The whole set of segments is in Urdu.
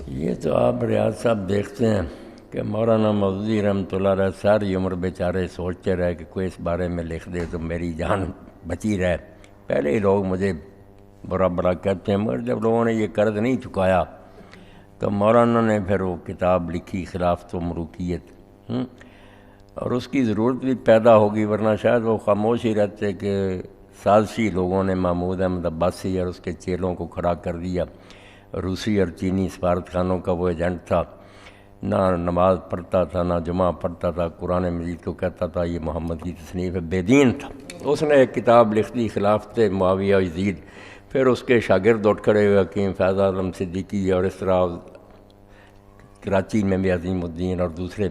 یہ تو آپ ریاض صاحب دیکھتے ہیں کہ مولانا مودودی رحمۃ اللہ علیہ ساری عمر بیچارے سوچتے رہے کہ کوئی اس بارے میں لکھ دے تو میری جان بچی رہے۔ پہلے ہی لوگ مجھے برا برا کہتے ہیں، مگر جب لوگوں نے یہ قرض نہیں چکایا تو مولانا نے پھر وہ کتاب لکھی خلافت و ملوکیت، اور اس کی ضرورت بھی پیدا ہوگی، ورنہ شاید وہ خاموش ہی رہتے کہ سازشی لوگوں نے محمود احمد عباسی اور اس کے چیلوں کو کھڑا کر دیا۔ روسی اور چینی سفارت خانوں کا وہ ایجنٹ تھا، نہ نماز پڑھتا تھا نہ جمعہ پڑھتا تھا، قرآن مجید کو کہتا تھا یہ محمد کی تصنیف ہے، بے دین تھا۔ اس نے ایک کتاب لکھ دی خلافت معاویہ یزید، پھر اس کے شاگرد اٹھ کھڑے ہوئے حکیم فیض عالم صدیقی اور اس طرح کراچی میں بھی عظیم الدین اور دوسرے،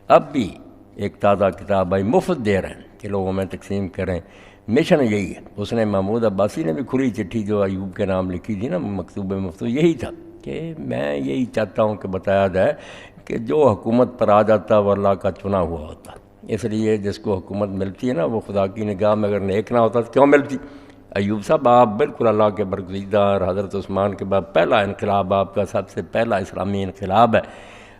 اب بھی ایک تازہ کتاب آئی مفت دے رہے ہیں کہ لوگوں میں تقسیم کریں، مشن یہی ہے۔ اس نے محمود عباسی نے بھی کھلی چٹھی جو ایوب کے نام لکھی تھی نا، مکتوب مفتو، یہی تھا کہ میں یہی چاہتا ہوں کہ بتایا جائے کہ جو حکومت پر آ جاتا وہ اللہ کا چنا ہوا ہوتا، اس لیے جس کو حکومت ملتی ہے نا وہ خدا کی نگاہ میں اگر نیک نہ ہوتا تو کیوں ملتی؟ ایوب صاحب آپ بالکل اللہ کے برگزیدہ، اور حضرت عثمان کے بعد پہلا انقلاب آپ کا سب سے پہلا اسلامی انقلاب ہے۔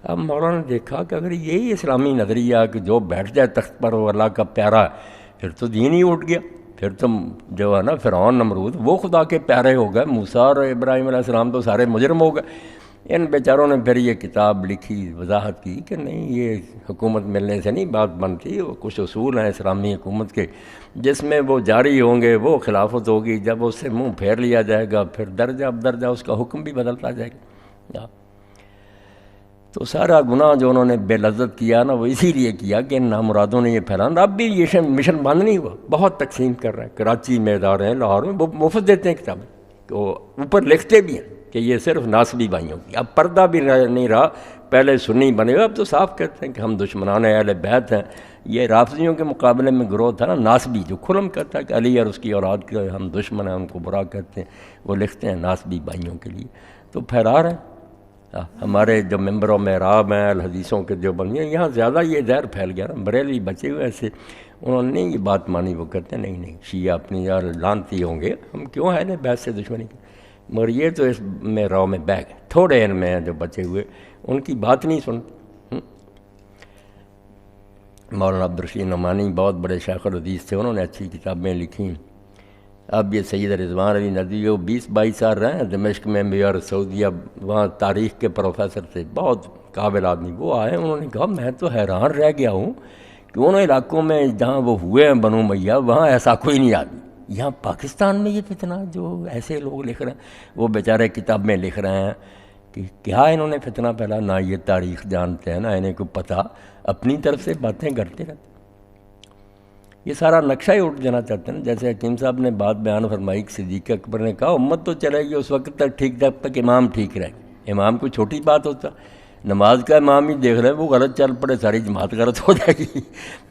اب مولانا نے دیکھا کہ اگر یہی اسلامی نظریہ کہ جو بیٹھ جائے تخت پر وہ اللہ کا پیارا ہے، پھر تو دین ہی اٹھ گیا، پھر تم جو ہے نا فرعون نمرود وہ خدا کے پیارے ہو گئے، موسیٰ اور ابراہیم علیہ السلام تو سارے مجرم ہو گئے۔ ان بیچاروں نے پھر یہ کتاب لکھی، وضاحت کی کہ نہیں یہ حکومت ملنے سے نہیں بات بنتی، وہ کچھ اصول ہیں اسلامی حکومت کے جس میں وہ جاری ہوں گے، وہ خلافت ہوگی، جب اس سے منہ پھیر لیا جائے گا پھر درجہ بدرجہ اس کا حکم بھی بدلتا جائے گا۔ تو سارا گناہ جو انہوں نے بے لذت کیا نا وہ اسی لیے کیا کہ ان نامرادوں نے یہ پھیلانا۔ اب بھی یہ مشن بند نہیں ہوا، بہت تقسیم کر رہے ہیں، کراچی میں ادارے ہیں، لاہور میں مفت دیتے ہیں کتابیں، تو اوپر لکھتے بھی ہیں کہ یہ صرف ناسبی بھائیوں کی۔ اب پردہ بھی نہیں رہا، پہلے سنی بنے ہوئے، اب تو صاف کہتے ہیں کہ ہم دشمنان اہل بیت ہیں۔ یہ رافضیوں کے مقابلے میں گروہ تھا نا ناسبی، جو کھلم کہتا ہے کہ علی اور اس کی اولاد کے ہم دشمن ہیں، ان کو برا کہتے ہیں، وہ لکھتے ہیں ناسبی بھائیوں کے لیے، تو پھیلا رہے ہیں۔ ہمارے جو ممبر و محراب ہیں الحدیثوں کے جو بندے ہیں، یہاں زیادہ یہ زہر پھیل گیا نا، بریلوی بچے ہوئے ایسے، انہوں نے یہ بات مانی، وہ کہتے ہیں نہیں شیعہ اپنی یار لانتی ہوں گے، ہم کیوں ہیں بیت سے دشمنی کی، مگر یہ تو اس میں رو میں بہ گئے، تھوڑے ان میں ہیں جو بچے ہوئے ان کی بات نہیں سنتے۔ مولانا عبدالرشید نعمانی بہت بڑے شیخ الحدیث تھے، انہوں نے اچھی کتابیں لکھیں۔ اب یہ سید رضوان علی ندوی وہ 20-22 سال رہے ہیں دمشق میں بھی، اور سعودیہ وہاں تاریخ کے پروفیسر تھے، بہت قابل آدمی۔ وہ آئے، انہوں نے کہا میں تو حیران رہ گیا ہوں کہ ان علاقوں میں جہاں وہ ہوئے ہیں بنو امیہ، وہاں ایسا کوئی نہیں آدمی، یہاں پاکستان میں یہ فتنہ جو ایسے لوگ لکھ رہے ہیں، وہ بیچارے کتابیں لکھ رہے ہیں کہ کیا انہوں نے فتنہ پھیلا، نہ یہ تاریخ جانتے ہیں نہ انہیں کو پتہ، اپنی طرف سے باتیں کرتے رہتے۔ یہ سارا نقشہ ہی اٹھ جانا چاہتے ہیں، جیسے حکیم صاحب نے بات بیان فرمائی کہ صدیق اکبر نے کہا امت تو چلے گی اس وقت تک ٹھیک جب تک امام ٹھیک رہے گا۔ امام کوئی چھوٹی بات ہوتا، نماز کا امام ہی دیکھ رہے ہیں وہ غلط چل پڑے ساری جماعت غلط ہو جائے گی۔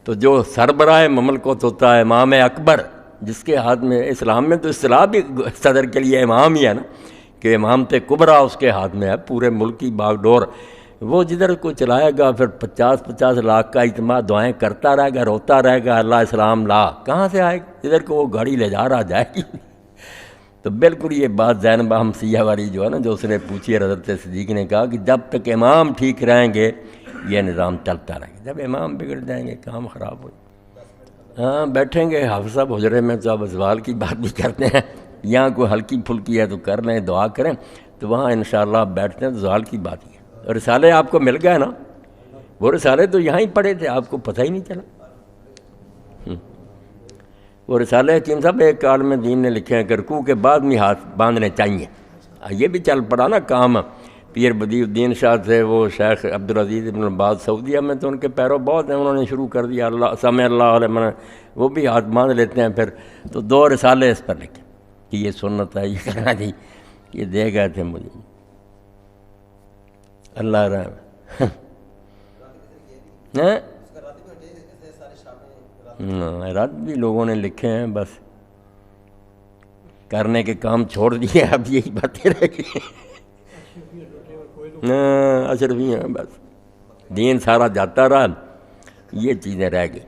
تو جو سربراہ مملکت ہوتا ہے امام اکبر، جس کے ہاتھ میں، اسلام میں تو اصطلاح بھی صدر کے لیے امام ہی ہے نا، کہ امامت کبریٰ اس کے ہاتھ میں ہے، پورے ملک کی باغ ڈور وہ جدھر کو چلائے گا، پھر 50-50 لاکھ کا اجتماع دعائیں کرتا رہے گا، روتا رہے گا اللہ اسلام لا، کہاں سے آئے گا؟ ادھر کو وہ گاڑی لے جا رہا جائے گی۔ تو بالکل یہ بات زینب حمصیہ والی جو ہے نا، جو اس نے پوچھی، حضرت صدیق نے کہا کہ جب تک امام ٹھیک رہیں گے یہ نظام چلتا رہے گا، جب امام بگڑ جائیں گے کام خراب ہو جائے۔ ہاں بیٹھیں گے حافظ صاحب حجرے میں تو اب ازوال کی بات بھی کرتے ہیں، یہاں کوئی ہلکی پھلکی ہے تو کر لیں، دعا کریں، تو وہاں انشاءاللہ آپ بیٹھتے ہیں تو ازوال کی بات ہی ہے۔ اور رسالے آپ کو مل گئے نا، وہ رسالے تو یہاں ہی پڑے تھے، آپ کو پتہ ہی نہیں چلا۔ وہ رسالے حکیم صاحب ایک عالم دین نے لکھے ہیں کہ رکوع کے بعد میں ہاتھ باندھنے چاہیے، یہ بھی چل پڑا نا کام۔ پیر بدیع الدین شاہ تھے، وہ شیخ عبدالعزیز ابن باز سعودیہ میں تو ان کے پیرو بہت ہیں، انہوں نے شروع کر دیا اللہ سمع اللہ علیہ، وہ بھی ہاتھ باندھ لیتے ہیں پھر۔ تو 2 رسالے اس پر لکھے کہ یہ سنت ہے، یہ کرنا چاہیے، یہ دے گئے تھے مجھے اللہ رحم۔ رد بھی لوگوں نے لکھے ہیں، بس کرنے کے کام چھوڑ دیے، اب یہی باتیں رہ گئی، اشرفی ہیں، بس دین سارا جاتا رہا، یہ چیزیں رہ گئی۔